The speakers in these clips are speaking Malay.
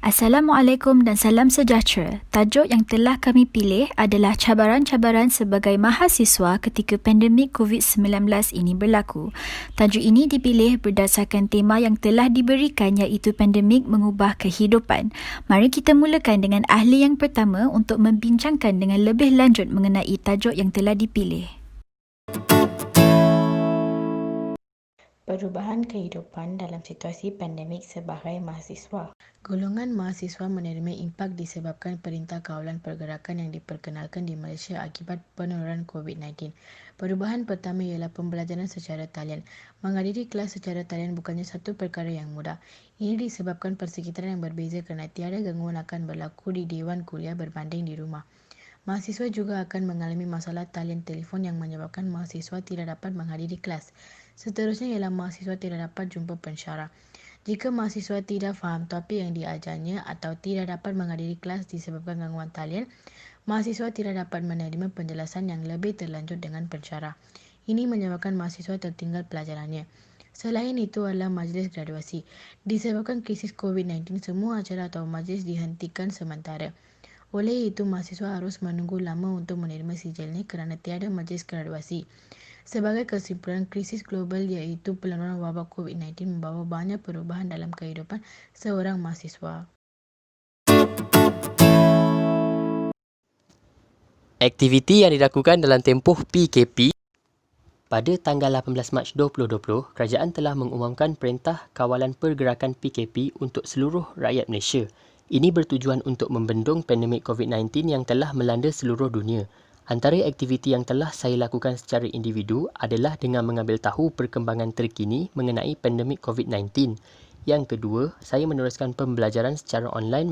Assalamualaikum dan salam sejahtera. Tajuk yang telah kami pilih adalah cabaran-cabaran sebagai mahasiswa ketika pandemik COVID-19 ini berlaku. Tajuk ini dipilih berdasarkan tema yang telah diberikan iaitu pandemik mengubah kehidupan. Mari kita mulakan dengan ahli yang pertama untuk membincangkan dengan lebih lanjut mengenai tajuk yang telah dipilih. Perubahan kehidupan dalam situasi pandemik sebagai mahasiswa. Golongan mahasiswa menerima impak disebabkan Perintah Kawalan Pergerakan yang diperkenalkan di Malaysia akibat penularan COVID-19. Perubahan pertama ialah pembelajaran secara talian. Menghadiri kelas secara talian bukannya satu perkara yang mudah. Ini disebabkan persekitaran yang berbeza kerana tiada gangguan akan berlaku di dewan kuliah berbanding di rumah. Mahasiswa juga akan mengalami masalah talian telefon yang menyebabkan mahasiswa tidak dapat menghadiri kelas. Seterusnya ialah mahasiswa tidak dapat jumpa pensyarah. Jika mahasiswa tidak faham topik yang diajarnya atau tidak dapat menghadiri kelas disebabkan gangguan talian, mahasiswa tidak dapat menerima penjelasan yang lebih terlanjut dengan pensyarah. Ini menyebabkan mahasiswa tertinggal pelajarannya. Selain itu adalah majlis graduasi. Disebabkan krisis COVID-19, semua acara atau majlis dihentikan sementara. Oleh itu, mahasiswa harus menunggu lama untuk menerima sijalnya kerana tiada majlis graduasi. Sebagai kesimpulan, krisis global iaitu penularan wabak COVID-19 membawa banyak perubahan dalam kehidupan seorang mahasiswa. Aktiviti yang dilakukan dalam tempoh PKP. Pada tanggal 18 Mac 2020, kerajaan telah mengumumkan Perintah Kawalan Pergerakan PKP untuk seluruh rakyat Malaysia. Ini bertujuan untuk membendung pandemik COVID-19 yang telah melanda seluruh dunia. Antara aktiviti yang telah saya lakukan secara individu adalah dengan mengambil tahu perkembangan terkini mengenai pandemik COVID-19. Yang kedua, saya meneruskan pembelajaran secara online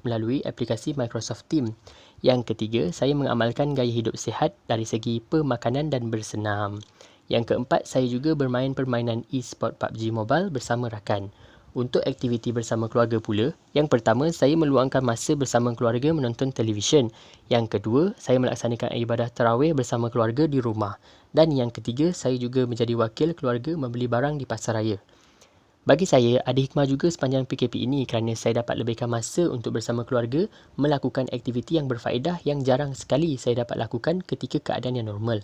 melalui aplikasi Microsoft Teams. Yang ketiga, saya mengamalkan gaya hidup sihat dari segi pemakanan dan bersenam. Yang keempat, saya juga bermain permainan e-sport PUBG Mobile bersama rakan. Untuk aktiviti bersama keluarga pula, yang pertama, saya meluangkan masa bersama keluarga menonton televisyen. Yang kedua, saya melaksanakan ibadah tarawih bersama keluarga di rumah. Dan yang ketiga, saya juga menjadi wakil keluarga membeli barang di pasaraya. Bagi saya, ada hikmah juga sepanjang PKP ini kerana saya dapat lebihkan masa untuk bersama keluarga melakukan aktiviti yang berfaedah yang jarang sekali saya dapat lakukan ketika keadaan yang normal.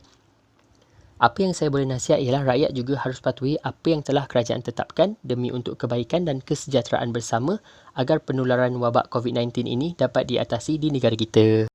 Apa yang saya boleh nasihat ialah rakyat juga harus patuhi apa yang telah kerajaan tetapkan demi untuk kebaikan dan kesejahteraan bersama agar penularan wabak COVID-19 ini dapat diatasi di negara kita.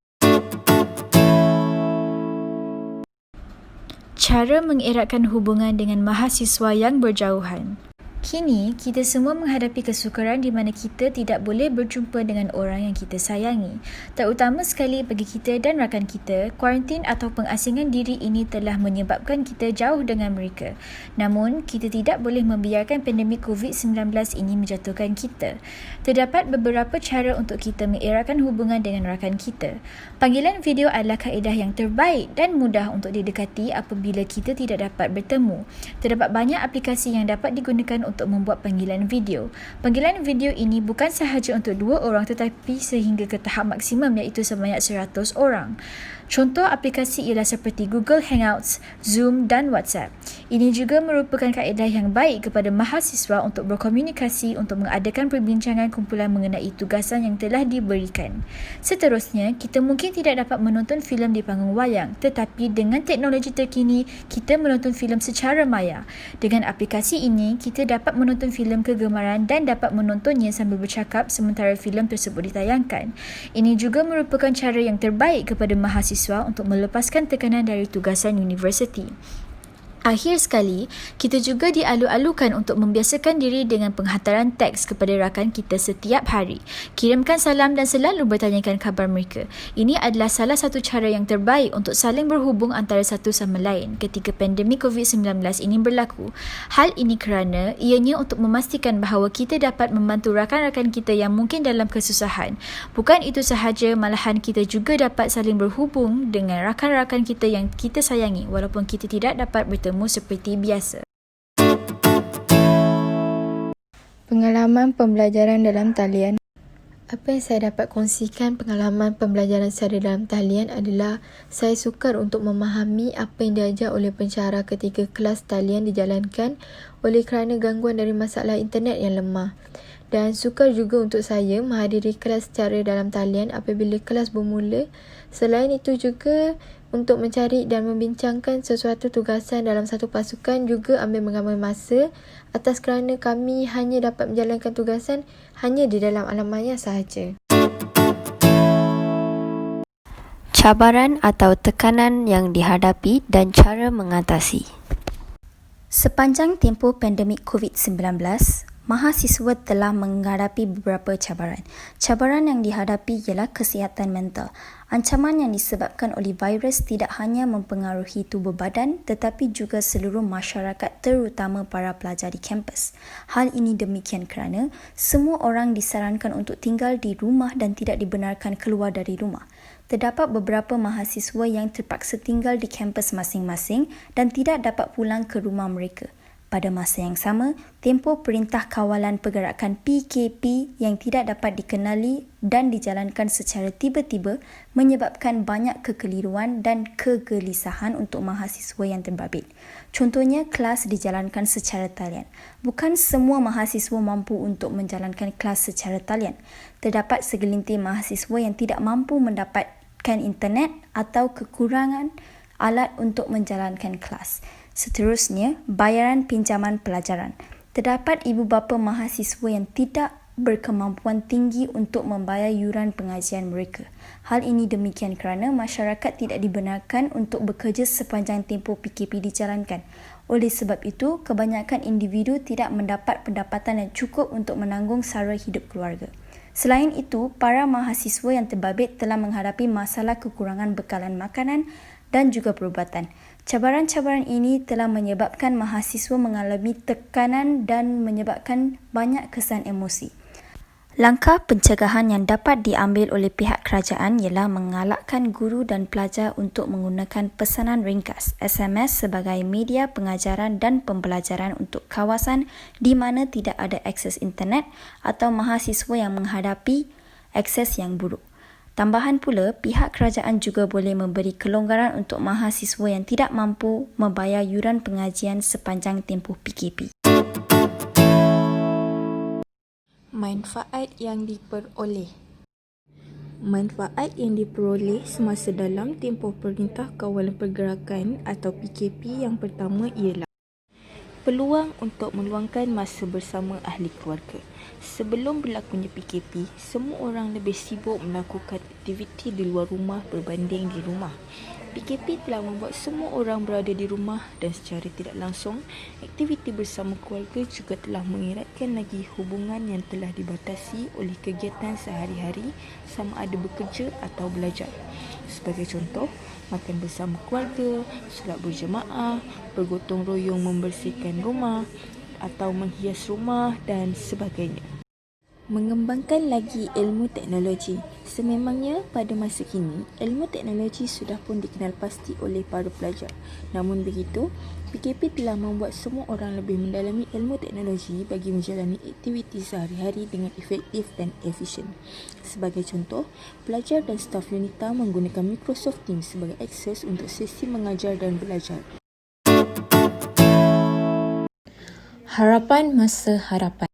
Cara mengeratkan hubungan dengan mahasiswa yang berjauhan. Kini, kita semua menghadapi kesukaran di mana kita tidak boleh berjumpa dengan orang yang kita sayangi. Terutama sekali bagi kita dan rakan kita, kuarantin atau pengasingan diri ini telah menyebabkan kita jauh dengan mereka. Namun, kita tidak boleh membiarkan pandemik COVID-19 ini menjatuhkan kita. Terdapat beberapa cara untuk kita mengeratkan hubungan dengan rakan kita. Panggilan video adalah kaedah yang terbaik dan mudah untuk didekati apabila kita tidak dapat bertemu. Terdapat banyak aplikasi yang dapat digunakan untuk membuat panggilan video. Panggilan video ini bukan sahaja untuk 2 orang tetapi sehingga ke tahap maksimum iaitu sebanyak 100 orang. Contoh aplikasi ialah seperti Google Hangouts, Zoom dan WhatsApp. Ini juga merupakan kaedah yang baik kepada mahasiswa untuk berkomunikasi untuk mengadakan perbincangan kumpulan mengenai tugasan yang telah diberikan. Seterusnya, kita mungkin tidak dapat menonton filem di panggung wayang, tetapi dengan teknologi terkini, kita menonton filem secara maya. Dengan aplikasi ini, kita dapat menonton filem kegemaran dan dapat menontonnya sambil bercakap sementara filem tersebut ditayangkan. Ini juga merupakan cara yang terbaik kepada mahasiswa untuk melepaskan tekanan dari tugasan universiti. Akhir sekali, kita juga dialu-alukan untuk membiasakan diri dengan penghantaran teks kepada rakan kita setiap hari. Kirimkan salam dan selalu bertanyakan khabar mereka. Ini adalah salah satu cara yang terbaik untuk saling berhubung antara satu sama lain ketika pandemik COVID-19 ini berlaku. Hal ini kerana ianya untuk memastikan bahawa kita dapat membantu rakan-rakan kita yang mungkin dalam kesusahan. Bukan itu sahaja, malahan kita juga dapat saling berhubung dengan rakan-rakan kita yang kita sayangi walaupun kita tidak dapat bertemu seperti biasa. Pengalaman pembelajaran dalam talian. Apa yang saya dapat kongsikan pengalaman pembelajaran secara dalam talian adalah saya sukar untuk memahami apa yang diajar oleh pensyarah ketika kelas talian dijalankan oleh kerana gangguan dari masalah internet yang lemah. Dan sukar juga untuk saya menghadiri kelas secara dalam talian apabila kelas bermula. Selain itu juga untuk mencari dan membincangkan sesuatu tugasan dalam satu pasukan juga ambil mengambil masa atas kerana kami hanya dapat menjalankan tugasan hanya di dalam alam maya sahaja. Cabaran atau tekanan yang dihadapi dan cara mengatasi. Sepanjang tempoh pandemik COVID-19, mahasiswa telah menghadapi beberapa cabaran. Cabaran yang dihadapi ialah kesihatan mental. Ancaman yang disebabkan oleh virus tidak hanya mempengaruhi tubuh badan tetapi juga seluruh masyarakat terutama para pelajar di kampus. Hal ini demikian kerana semua orang disarankan untuk tinggal di rumah dan tidak dibenarkan keluar dari rumah. Terdapat beberapa mahasiswa yang terpaksa tinggal di kampus masing-masing dan tidak dapat pulang ke rumah mereka. Pada masa yang sama, tempoh Perintah Kawalan Pergerakan PKP yang tidak dapat dikenali dan dijalankan secara tiba-tiba menyebabkan banyak kekeliruan dan kegelisahan untuk mahasiswa yang terbabit. Contohnya, kelas dijalankan secara talian. Bukan semua mahasiswa mampu untuk menjalankan kelas secara talian. Terdapat segelintir mahasiswa yang tidak mampu mendapatkan internet atau kekurangan alat untuk menjalankan kelas. Seterusnya, bayaran pinjaman pelajaran. Terdapat ibu bapa mahasiswa yang tidak berkemampuan tinggi untuk membayar yuran pengajian mereka. Hal ini demikian kerana masyarakat tidak dibenarkan untuk bekerja sepanjang tempoh PKP dijalankan. Oleh sebab itu, kebanyakan individu tidak mendapat pendapatan yang cukup untuk menanggung sara hidup keluarga. Selain itu, para mahasiswa yang terbabit telah menghadapi masalah kekurangan bekalan makanan dan juga perubatan. Cabaran-cabaran ini telah menyebabkan mahasiswa mengalami tekanan dan menyebabkan banyak kesan emosi. Langkah pencegahan yang dapat diambil oleh pihak kerajaan ialah mengalakkan guru dan pelajar untuk menggunakan pesanan ringkas SMS sebagai media pengajaran dan pembelajaran untuk kawasan di mana tidak ada akses internet atau mahasiswa yang menghadapi akses yang buruk. Tambahan pula, pihak kerajaan juga boleh memberi kelonggaran untuk mahasiswa yang tidak mampu membayar yuran pengajian sepanjang tempoh PKP. Manfaat yang diperoleh. Manfaat yang diperoleh semasa dalam tempoh Perintah Kawalan Pergerakan atau PKP yang pertama ialah peluang untuk meluangkan masa bersama ahli keluarga. Sebelum berlakunya PKP, semua orang lebih sibuk melakukan aktiviti di luar rumah berbanding di rumah. PKP telah membuat semua orang berada di rumah dan secara tidak langsung, aktiviti bersama keluarga juga telah mengeratkan lagi hubungan yang telah dibatasi oleh kegiatan sehari-hari sama ada bekerja atau belajar. Sebagai contoh, makan bersama keluarga, solat berjemaah, bergotong royong membersihkan rumah atau menghias rumah dan sebagainya. Mengembangkan lagi ilmu teknologi. Sememangnya pada masa kini, ilmu teknologi sudah pun dikenal pasti oleh para pelajar. Namun begitu, PKP telah membuat semua orang lebih mendalami ilmu teknologi bagi menjalani aktiviti sehari-hari dengan efektif dan efisien. Sebagai contoh, pelajar dan staf UNITA menggunakan Microsoft Teams sebagai akses untuk sesi mengajar dan belajar. Harapan masa hadapan.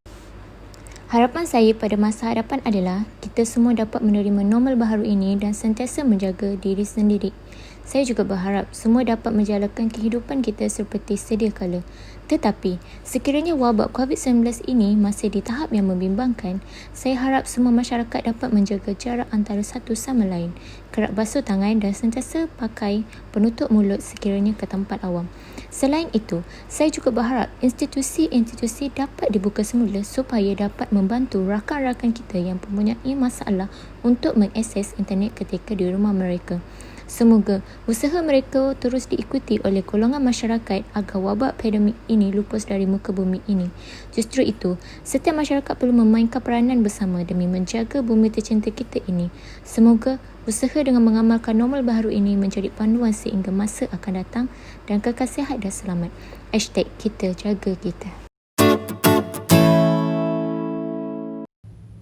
Harapan saya pada masa hadapan adalah kita semua dapat menerima normal baharu ini dan sentiasa menjaga diri sendiri. Saya juga berharap semua dapat menjalankan kehidupan kita seperti sedia kala. Tetapi, sekiranya wabak COVID-19 ini masih di tahap yang membimbangkan, saya harap semua masyarakat dapat menjaga jarak antara satu sama lain, kerap basuh tangan dan sentiasa pakai penutup mulut sekiranya ke tempat awam. Selain itu, saya juga berharap institusi-institusi dapat dibuka semula supaya dapat membantu rakan-rakan kita yang mempunyai masalah untuk mengakses internet ketika di rumah mereka. Semoga usaha mereka terus diikuti oleh golongan masyarakat agar wabak pandemik ini lupus dari muka bumi ini. Justru itu, setiap masyarakat perlu memainkan peranan bersama demi menjaga bumi tercinta kita ini. Semoga usaha dengan mengamalkan normal baharu ini menjadi panduan sehingga masa akan datang dan kekal sihat dan selamat. #kita jaga kita.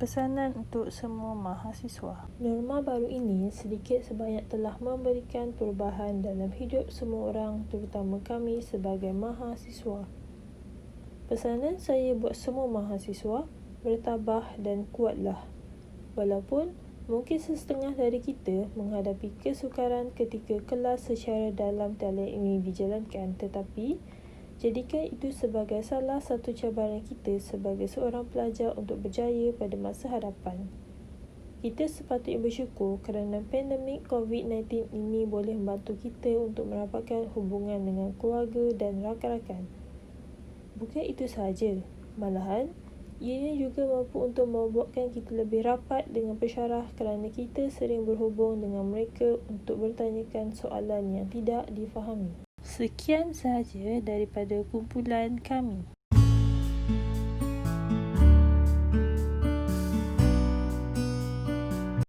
Pesanan untuk semua mahasiswa. Norma baru ini sedikit sebanyak telah memberikan perubahan dalam hidup semua orang, terutama kami sebagai mahasiswa. Pesanan saya buat semua mahasiswa, bertabah dan kuatlah. Walaupun mungkin setengah dari kita menghadapi kesukaran ketika kelas secara dalam talian ini dijalankan, tetapi jadikan itu sebagai salah satu cabaran kita sebagai seorang pelajar untuk berjaya pada masa hadapan. Kita sepatutnya bersyukur kerana pandemik COVID-19 ini boleh membantu kita untuk merapatkan hubungan dengan keluarga dan rakan-rakan. Bukan itu sahaja, malahan ianya juga mampu untuk membuatkan kita lebih rapat dengan pensyarah kerana kita sering berhubung dengan mereka untuk bertanyakan soalan yang tidak difahami. Sekian sahaja daripada kumpulan kami.